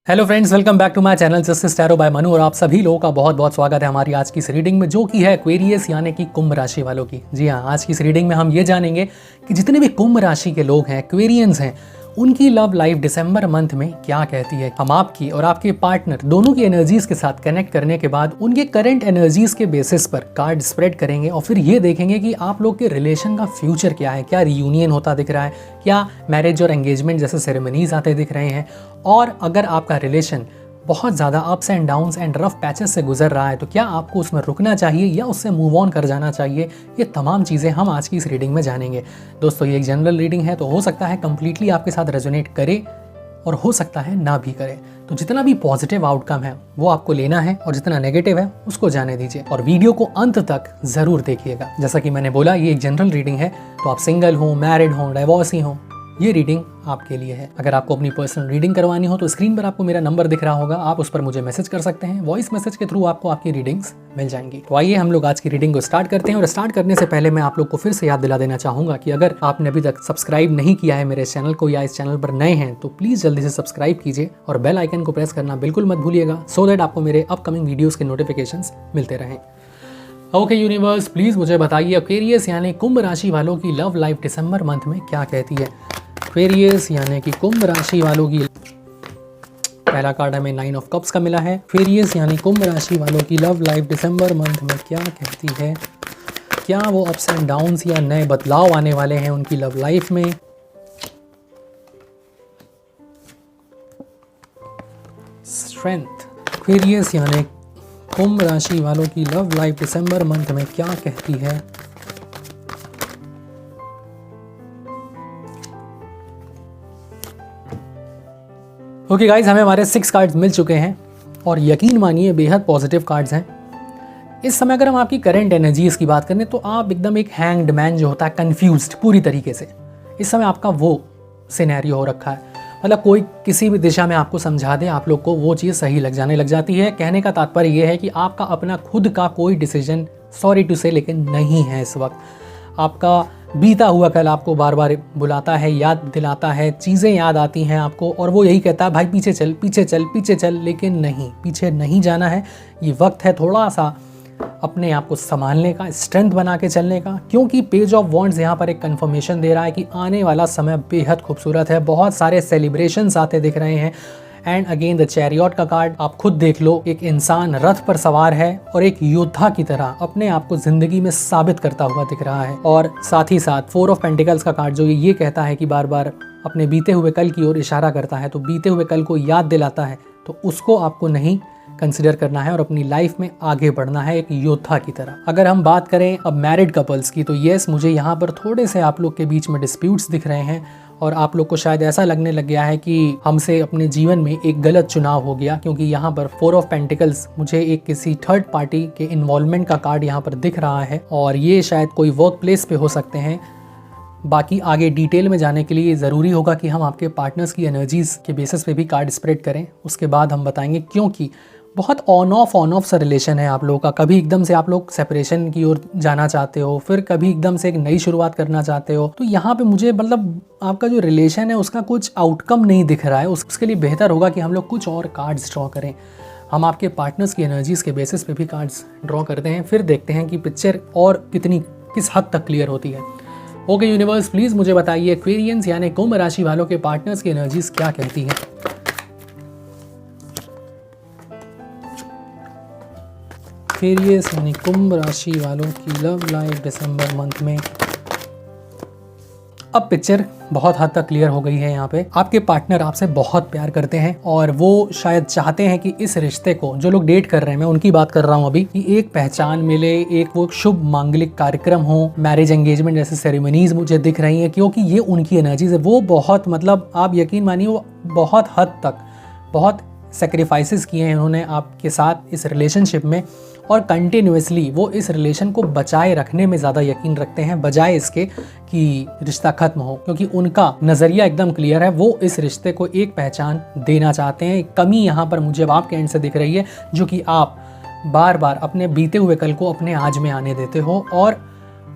Hello friends, welcome back to my channel justice tarot by Manu. और आप सभी लोगों का बहुत बहुत स्वागत है हमारी आज की इस रीडिंग में, जो कि है एक्वेरियस यानी कि कुंभ राशि वालों की। जी हाँ, आज की इस रीडिंग में हम ये जानेंगे कि जितने भी कुंभ राशि के लोग हैं, एक्वेरियंस हैं, उनकी लव लाइफ दिसंबर मंथ में क्या कहती है। हम आपकी और आपके पार्टनर दोनों की एनर्जीज के साथ कनेक्ट करने के बाद उनके करंट एनर्जीज के बेसिस पर कार्ड स्प्रेड करेंगे और फिर ये देखेंगे कि आप लोग के रिलेशन का फ्यूचर क्या है। क्या रियूनियन होता दिख रहा है, क्या मैरिज और एंगेजमेंट जैसे सेरेमनीज आते दिख रहे हैं, और अगर आपका रिलेशन बहुत ज़्यादा ups and downs and rough patches से गुजर रहा है तो क्या आपको उसमें रुकना चाहिए या उससे मूव ऑन कर जाना चाहिए। ये तमाम चीज़ें हम आज की इस रीडिंग में जानेंगे। दोस्तों, ये एक जनरल रीडिंग है, तो हो सकता है कंप्लीटली आपके साथ रेजोनेट करे और हो सकता है ना भी करे। तो जितना भी पॉजिटिव आउटकम है वो आपको लेना है और जितना नेगेटिव है उसको जाने दीजिए और वीडियो को अंत तक ज़रूर देखिएगा। जैसा कि मैंने बोला, ये एक जनरल रीडिंग है, तो आप सिंगल हो, मैरिड हो, डाइवोर्सी हो, ये रीडिंग आपके लिए है। अगर आपको अपनी पर्सनल रीडिंग करवानी हो तो स्क्रीन पर आपको मेरा नंबर दिख रहा होगा, आप उस पर मुझे मैसेज कर सकते हैं। वॉइस मैसेज के थ्रू आपको आपकी रीडिंग्स मिल जाएंगी। तो आइए हम लोग आज की रीडिंग को स्टार्ट करते हैं। और स्टार्ट करने से पहले मैं आप लोग को फिर से याद दिला देना चाहूँगा कि अगर आपने अभी तक सब्सक्राइब नहीं किया है मेरे चैनल को या इस चैनल पर नए हैं तो प्लीज़ जल्दी से सब्सक्राइब कीजिए और बेल आइकन को प्रेस करना बिल्कुल मत भूलिएगा, सो दैट आपको मेरे अपकमिंग वीडियोज़ के नोटिफिकेशंस मिलते रहें। ओके यूनिवर्स, प्लीज़ मुझे बताइए एक्वेरियस यानी कुंभ राशि वालों की लव लाइफ दिसंबर मंथ में क्या कहती है। एक्वेरियस यानी कि कुंभ राशि वालों की पहला कार्ड हमें 9 ऑफ कप्स का मिला है। एक्वेरियस यानी कुंभ राशि वालों की लव लाइफ दिसंबर मंथ में क्या कहती है। क्या वो अप्स एंड डाउन्स या नए बदलाव आने वाले हैं उनकी लव लाइफ में। स्ट्रेंथ। एक्वेरियस यानी कुंभ राशि वालों की लव लाइफ दिसंबर मंथ में क्या कहती है। ओके गाइज, हमें हमारे 6 कार्ड्स मिल चुके हैं और यकीन मानिए बेहद पॉजिटिव कार्ड्स हैं। इस समय अगर हम आपकी करंट एनर्जीज की बात करें तो आप एकदम एक हैंग्ड मैन जो होता है, कंफ्यूज्ड पूरी तरीके से। इस समय आपका वो सिनेरियो हो रखा है, मतलब कोई किसी भी दिशा में आपको समझा दे, आप लोग को वो चीज़ सही लग जाती है। कहने का तात्पर्य ये है कि आपका अपना खुद का कोई डिसीजन, सॉरी टू से, लेकिन नहीं है इस वक्त। आपका बीता हुआ कल आपको बार बार बुलाता है, याद दिलाता है, चीज़ें याद आती हैं आपको और वो यही कहता है भाई पीछे चल पीछे चल पीछे चल, लेकिन नहीं, पीछे नहीं जाना है। ये वक्त है थोड़ा सा अपने आप को संभालने का, स्ट्रेंथ बना के चलने का, क्योंकि पेज ऑफ वॉन्ड्स यहाँ पर एक कंफर्मेशन दे रहा है कि आने वाला समय बेहद खूबसूरत है। बहुत सारे सेलिब्रेशंस आते दिख रहे हैं। एंड अगेन द चैरियट का कार्ड आप खुद देख लो, एक इंसान रथ पर सवार है और एक योद्धा की तरह अपने आप को जिंदगी में साबित करता हुआ दिख रहा है। और साथ ही साथ 4 ऑफ पेंटिकल्स का कार्ड जो ये कहता है कि बार बार अपने बीते हुए कल की ओर इशारा करता है, तो बीते हुए कल को याद दिलाता है, तो उसको आपको नहीं कंसिडर करना है और अपनी लाइफ में आगे बढ़ना है एक योद्धा की तरह। अगर हम बात करें अब मैरिड कपल्स की, तो येस, मुझे यहाँ पर थोड़े से आप लोग के बीच में डिस्प्यूट्स दिख रहे हैं और आप लोग को शायद ऐसा लगने लग गया है कि हमसे अपने जीवन में एक गलत चुनाव हो गया, क्योंकि यहाँ पर 4 ऑफ पेंटिकल्स मुझे एक किसी थर्ड पार्टी के इन्वॉल्वमेंट का कार्ड यहाँ पर दिख रहा है और ये शायद कोई वर्क प्लेस पे हो सकते हैं। बाकी आगे डिटेल में जाने के लिए ज़रूरी होगा कि हम आपके पार्टनर्स की एनर्जीज़ के बेसिस पे भी कार्ड स्प्रेड करें, उसके बाद हम बताएंगे, क्योंकि बहुत ऑन ऑफ सा रिलेशन है आप लोगों का। कभी एकदम से आप लोग सेपरेशन की ओर जाना चाहते हो, फिर कभी एकदम से एक नई शुरुआत करना चाहते हो। तो यहाँ पे मुझे मतलब आपका जो रिलेशन है उसका कुछ आउटकम नहीं दिख रहा है। उसके लिए बेहतर होगा कि हम लोग कुछ और कार्ड्स ड्रॉ करें। हम आपके पार्टनर्स की एनर्जीज़ के बेसिस पे भी कार्ड्स ड्रॉ करते हैं, फिर देखते हैं कि पिक्चर और किस हद तक क्लियर होती है। ओके यूनिवर्स, प्लीज़ मुझे बताइए एक्वेरियंस यानी कुंभ राशि वालों के पार्टनर्स की एनर्जीज़ क्या कहती है। एक्वेरियस यानी कुंभ राशि वालों की लव लाइफ दिसंबर मंथ में। अब पिक्चर बहुत हद तक क्लियर हो गई है। यहाँ पे आपके पार्टनर आपसे बहुत प्यार करते हैं और वो शायद चाहते हैं कि इस रिश्ते को, जो लोग डेट कर रहे हैं, मैं उनकी बात कर रहा हूँ अभी, कि एक पहचान मिले, एक वो शुभ मांगलिक कार्यक्रम हो, मैरिज एंगेजमेंट जैसे सेरेमनीज मुझे दिख रही है, क्योंकि ये उनकी एनर्जीज है। वो बहुत, मतलब आप यकीन मानिए, वो बहुत हद तक बहुत सेक्रीफाइसेस किए हैं उन्होंने आपके साथ इस रिलेशनशिप में, और कंटिन्यूसली वो इस रिलेशन को बचाए रखने में ज़्यादा यकीन रखते हैं बजाय इसके कि रिश्ता खत्म हो, क्योंकि उनका नज़रिया एकदम क्लियर है। वो इस रिश्ते को एक पहचान देना चाहते हैं। कमी यहाँ पर मुझे अब आपके एंड से दिख रही है, जो कि आप बार बार अपने बीते हुए कल को अपने आज में आने देते हो और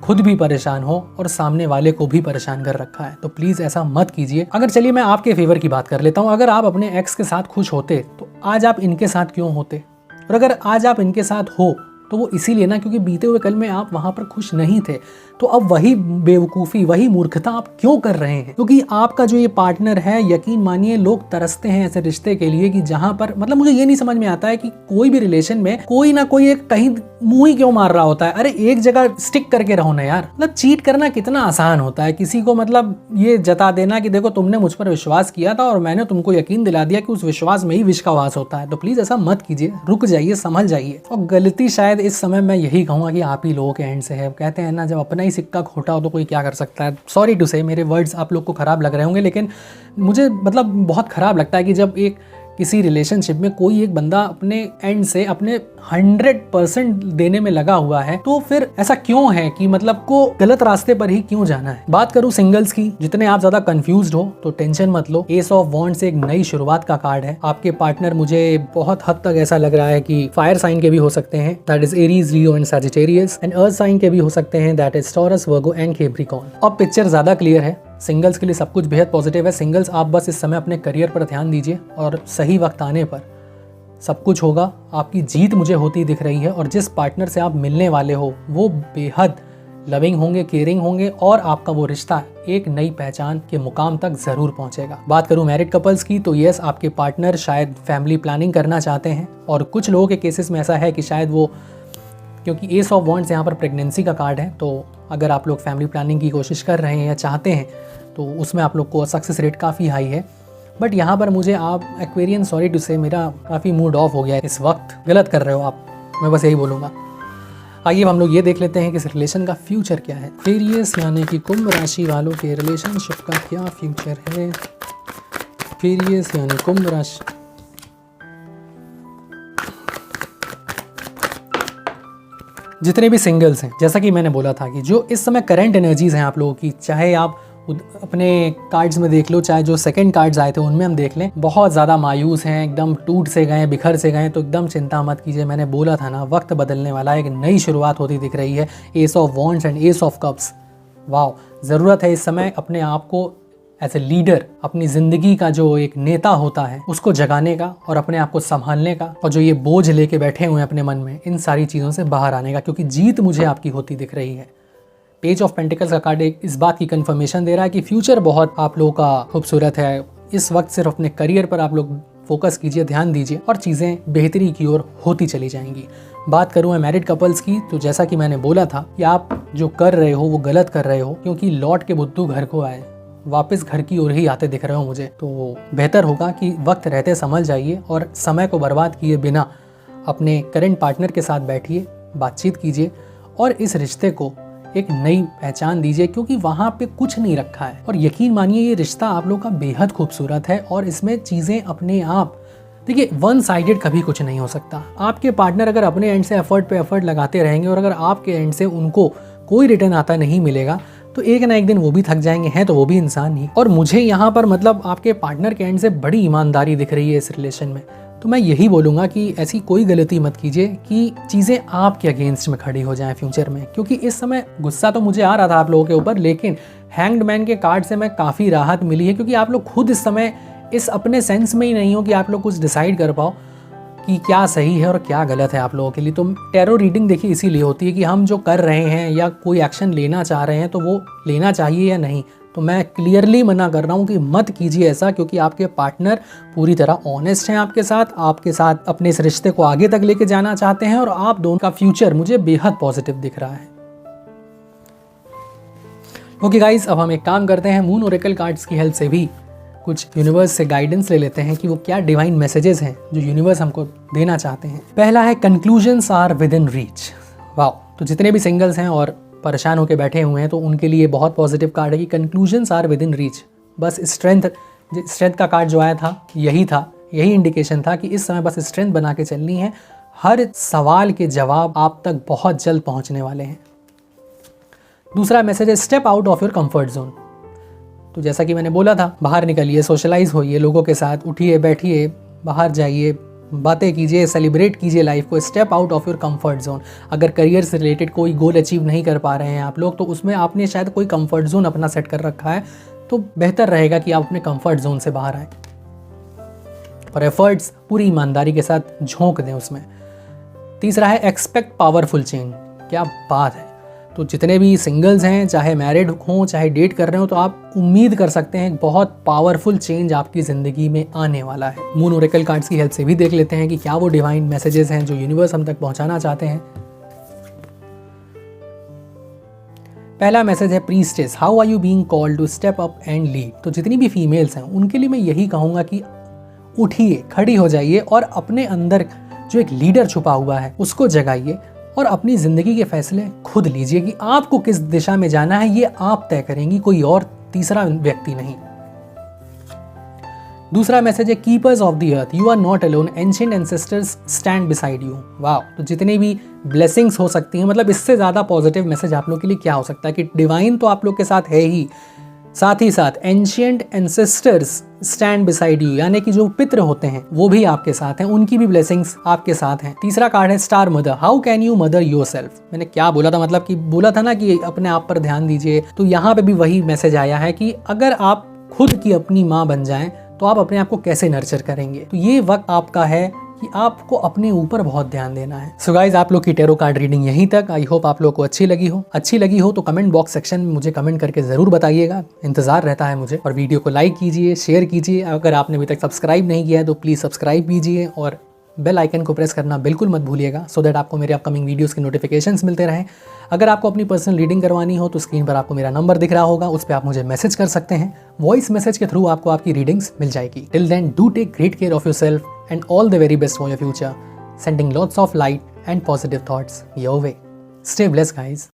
खुद भी परेशान हो और सामने वाले को भी परेशान कर रखा है। तो प्लीज़ ऐसा मत कीजिए। अगर चलिए मैं आपके फेवर की बात कर लेता हूँ, अगर आप अपने एक्स के साथ खुश होते तो आज आप इनके साथ क्यों होते, और अगर आज आप इनके साथ हो तो वो इसीलिए ना क्योंकि बीते हुए कल में आप वहाँ पर खुश नहीं थे। तो अब वही बेवकूफ़ी, वही मूर्खता आप क्यों कर रहे हैं? क्योंकि आपका जो ये पार्टनर है, यकीन मानिए लोग तरसते हैं ऐसे रिश्ते के लिए कि जहाँ पर मतलब मुझे ये नहीं समझ में आता है कि कोई भी रिलेशन में कोई ना कोई एक कहीं मुँह ही क्यों मार रहा होता है। अरे एक जगह स्टिक करके रहो ना यार। मतलब चीट करना कितना आसान होता है, किसी को मतलब ये जता देना कि देखो तुमने मुझ पर विश्वास किया था और मैंने तुमको यकीन दिला दिया कि उस विश्वास में ही विष का वास होता है। तो प्लीज़ ऐसा मत कीजिए, रुक जाइए, संभल जाइए। और गलती शायद इस समय मैं यही कहूँगा कि आप ही लोगों के एंड से है। कहते हैं ना, जब अपना ही सिक्का खोटा हो तो कोई क्या कर सकता है। सॉरी टू से, मेरे वर्ड्स आप लोग को ख़राब लग रहे होंगे, लेकिन मुझे मतलब बहुत ख़राब लगता है कि जब एक किसी रिलेशनशिप में कोई एक बंदा अपने एंड से अपने 100% देने में लगा हुआ है, तो फिर ऐसा क्यों है कि मतलब को गलत रास्ते पर ही क्यों जाना है। बात करूं सिंगल्स की, जितने आप ज्यादा कंफ्यूज्ड हो तो टेंशन मत लो। एस ऑफ वॉन्ड्स एक नई शुरुआत का कार्ड है। आपके पार्टनर मुझे बहुत हद तक ऐसा लग रहा है कि फायर साइन के भी हो सकते हैं, that is Aries, Leo and Sagittarius, and earth sign के भी हो सकते हैं, that is Taurus, Virgo and Capricorn. अब पिक्चर ज्यादा क्लियर है। सिंगल्स के लिए सब कुछ बेहद पॉजिटिव है। सिंगल्स आप बस इस समय अपने करियर पर ध्यान दीजिए और सही वक्त आने पर सब कुछ होगा। आपकी जीत मुझे होती दिख रही है और जिस पार्टनर से आप मिलने वाले हो वो बेहद लविंग होंगे, केयरिंग होंगे और आपका वो रिश्ता एक नई पहचान के मुकाम तक जरूर पहुंचेगा। बात करूं मैरिड कपल्स की, तो यस, आपके पार्टनर शायद फैमिली प्लानिंग करना चाहते हैं और कुछ लोगों के केसेस में ऐसा है कि शायद वो, क्योंकि एस ऑफ वॉन्ड्स यहाँ पर प्रेगनेंसी का कार्ड है, तो अगर आप लोग फैमिली प्लानिंग की कोशिश कर रहे हैं या चाहते हैं तो उसमें आप लोग को सक्सेस रेट काफ़ी हाई है। बट यहाँ पर मुझे आप एक्वेरियन, सॉरी टू से, मेरा काफ़ी मूड ऑफ हो गया है इस वक्त। गलत कर रहे हो आप, मैं बस यही बोलूँगा। आइए हम लोग ये देख लेते हैं कि इस रिलेशन का फ्यूचर क्या है। एक्वेरियस यानी कि कुंभ राशि वालों के रिलेशनशिप का क्या फ्यूचर है। एक्वेरियस यानी कुंभ राशि, जितने भी सिंगल्स हैं, जैसा कि मैंने बोला था कि जो इस समय करंट एनर्जीज हैं आप लोगों की, चाहे आप अपने कार्ड्स में देख लो, चाहे जो सेकंड कार्ड्स आए थे उनमें हम देख लें, बहुत ज़्यादा मायूस हैं, एकदम टूट से गए, बिखर से गए। तो एकदम चिंता मत कीजिए, मैंने बोला था ना, वक्त बदलने वाला है, एक नई शुरुआत होती दिख रही है। S of wands and S of cups, वाह, ज़रूरत है इस समय अपने आप को एज ए लीडर, अपनी ज़िंदगी का जो एक नेता होता है उसको जगाने का और अपने आप को संभालने का, और जो ये बोझ लेके बैठे हुए हैं अपने मन में, इन सारी चीज़ों से बाहर आने का, क्योंकि जीत मुझे आपकी होती दिख रही है। पेज ऑफ पेंटिकल्स का कार्ड एक इस बात की कंफर्मेशन दे रहा है कि फ्यूचर बहुत आप लोगों का खूबसूरत है। इस वक्त सिर्फ अपने करियर पर आप लोग फोकस कीजिए, ध्यान दीजिए और चीज़ें बेहतरी की ओर होती चली जाएंगी। बात करूँ मैं मैरिड कपल्स की, तो जैसा कि मैंने बोला था कि आप जो कर रहे हो वो गलत कर रहे हो, क्योंकि लौट के बुद्धू घर को आए, वापस घर की ओर ही आते दिख रहे हो मुझे। तो बेहतर होगा कि वक्त रहते संभल जाइए और समय को बर्बाद किए बिना अपने करंट पार्टनर के साथ बैठिए, बातचीत कीजिए और इस रिश्ते को एक नई पहचान दीजिए, क्योंकि वहाँ पे कुछ नहीं रखा है। और यकीन मानिए ये रिश्ता आप लोगों का बेहद खूबसूरत है और इसमें चीज़ें अपने आप, देखिए, वन साइडेड कभी कुछ नहीं हो सकता। आपके पार्टनर अगर अपने एंड से एफर्ट पे एफर्ट लगाते रहेंगे और अगर आपके एंड से उनको कोई रिटर्न आता नहीं मिलेगा तो एक ना एक दिन वो भी थक जाएंगे, हैं तो वो भी इंसान ही। और मुझे यहाँ पर मतलब आपके पार्टनर के एंड से बड़ी ईमानदारी दिख रही है इस रिलेशन में। तो मैं यही बोलूँगा कि ऐसी कोई गलती मत कीजिए कि चीज़ें आपके अगेंस्ट में खड़ी हो जाएं फ्यूचर में, क्योंकि इस समय गुस्सा तो मुझे आ रहा था आप लोगों के ऊपर, लेकिन हैंग्ड मैन के कार्ड से मैं काफ़ी राहत मिली है, क्योंकि आप लोग खुद इस समय इस अपने सेंस में ही नहीं हो कि आप लोग कुछ डिसाइड कर पाओ कि क्या सही है और क्या गलत है आप लोगों के लिए। तो टैरो रीडिंग देखिए इसीलिए होती है कि हम जो कर रहे हैं या कोई एक्शन लेना चाह रहे हैं तो वो लेना चाहिए या नहीं। तो मैं क्लियरली मना कर रहा हूँ कि मत कीजिए ऐसा, क्योंकि आपके पार्टनर पूरी तरह ऑनेस्ट हैं आपके साथ अपने इस रिश्ते को आगे तक लेके जाना चाहते हैं और आप दोनों का फ्यूचर मुझे बेहद पॉजिटिव दिख रहा है। ओके गाइस, अब हम एक काम करते हैं, मून ओरेकल कार्ड्स की हेल्प से भी कुछ यूनिवर्स से गाइडेंस ले लेते हैं कि वो क्या डिवाइन मैसेजेस हैं जो यूनिवर्स हमको देना चाहते हैं। पहला है conclusions are within reach. वाह, तो जितने भी सिंगल्स हैं और परेशान होकर बैठे हुए हैं तो उनके लिए बहुत पॉजिटिव कार्ड है कि conclusions are within reach. बस स्ट्रेंथ का कार्ड जो आया था यही इंडिकेशन था कि इस समय बस स्ट्रेंथ बना के चलनी है। हर सवाल के जवाब आप तक बहुत जल्द पहुंचने वाले हैं। दूसरा मैसेज है step out of your comfort zone. तो जैसा कि मैंने बोला था, बाहर निकलिए, सोशलाइज होइए लोगों के साथ, उठिए बैठिए, बाहर जाइए, बातें कीजिए, सेलिब्रेट कीजिए लाइफ को, step out of your comfort zone. अगर करियर से रिलेटेड कोई गोल अचीव नहीं कर पा रहे हैं आप लोग, तो उसमें आपने शायद कोई कंफर्ट जोन अपना सेट कर रखा है, तो बेहतर रहेगा कि आप अपने कंफर्ट जोन से बाहर आएँ और एफर्ट्स पूरी ईमानदारी के साथ झोंक दें उसमें। तीसरा है एक्सपेक्ट पावरफुल चेंज। क्या बात है। तो जितने भी सिंगल्स हैं, चाहे मैरिड हों चाहे डेट कर रहे हो, तो आप उम्मीद कर सकते हैं बहुत पावरफुल चेंज आपकी ज़िंदगी में आने वाला है। मून ओरेकल कार्ड्स की हेल्प से भी देख लेते हैं कि क्या वो डिवाइन मैसेजेस हैं जो यूनिवर्स हम तक पहुंचाना चाहते हैं। पहला मैसेज है priestess, how are you being called to step up and lead. तो जितनी भी फीमेल्स हैं उनके लिए मैं यही कहूँगा कि उठिए, खड़ी हो जाइए और अपने अंदर जो एक लीडर छुपा हुआ है उसको जगाइए और अपनी ज़िंदगी के फैसले खुद लीजिए कि आपको किस दिशा में जाना है, ये आप तय करेंगी, कोई और तीसरा व्यक्ति नहीं। दूसरा मैसेज है keepers of the earth, you are not alone, ancient ancestors stand beside you. वाह। तो जितनी भी ब्लेसिंग्स हो सकती हैं, मतलब इससे ज़्यादा पॉजिटिव मैसेज आप लोग के लिए क्या हो सकता है कि डिवाइन तो आप लोग के साथ है ही, साथ ही साथ ancient ancestors stand beside you, यानी कि जो पितृ होते हैं वो भी आपके साथ हैं, उनकी भी ब्लेसिंग्स आपके साथ हैं। तीसरा कार्ड है star mother, how can you mother yourself. मैंने क्या बोला था, मतलब कि बोला था ना कि अपने आप पर ध्यान दीजिए, तो यहाँ पे भी वही मैसेज आया है कि अगर आप खुद की अपनी माँ बन जाएं तो आप अपने आप को कैसे नर्चर करेंगे। तो ये वक्त आपका है कि आपको अपने ऊपर बहुत ध्यान देना है। सो गाइज, आप लोग की टैरो कार्ड रीडिंग यहीं तक। आई होप आप लोग को अच्छी लगी हो तो कमेंट बॉक्स सेक्शन में मुझे कमेंट करके ज़रूर बताइएगा, इंतजार रहता है मुझे। और वीडियो को लाइक कीजिए, शेयर कीजिए। अगर आपने अभी तक सब्सक्राइब नहीं किया है तो प्लीज़ सब्सक्राइब कीजिए और बेल आइकन को प्रेस करना बिल्कुल मत भूलिएगा, सो दैट आपको मेरे अपकमिंग वीडियोस की नोटिफिकेशंस मिलते रहें। अगर आपको अपनी पर्सनल रीडिंग करवानी हो तो स्क्रीन पर आपको मेरा नंबर दिख रहा होगा, उस पर आप मुझे मैसेज कर सकते हैं। वॉइस मैसेज के थ्रू आपको आपकी रीडिंग्स मिल जाएगी। Till then, do take great care of yourself and all the very best for your future, sending lots of light and positive thoughts your way. Stay blessed, guys.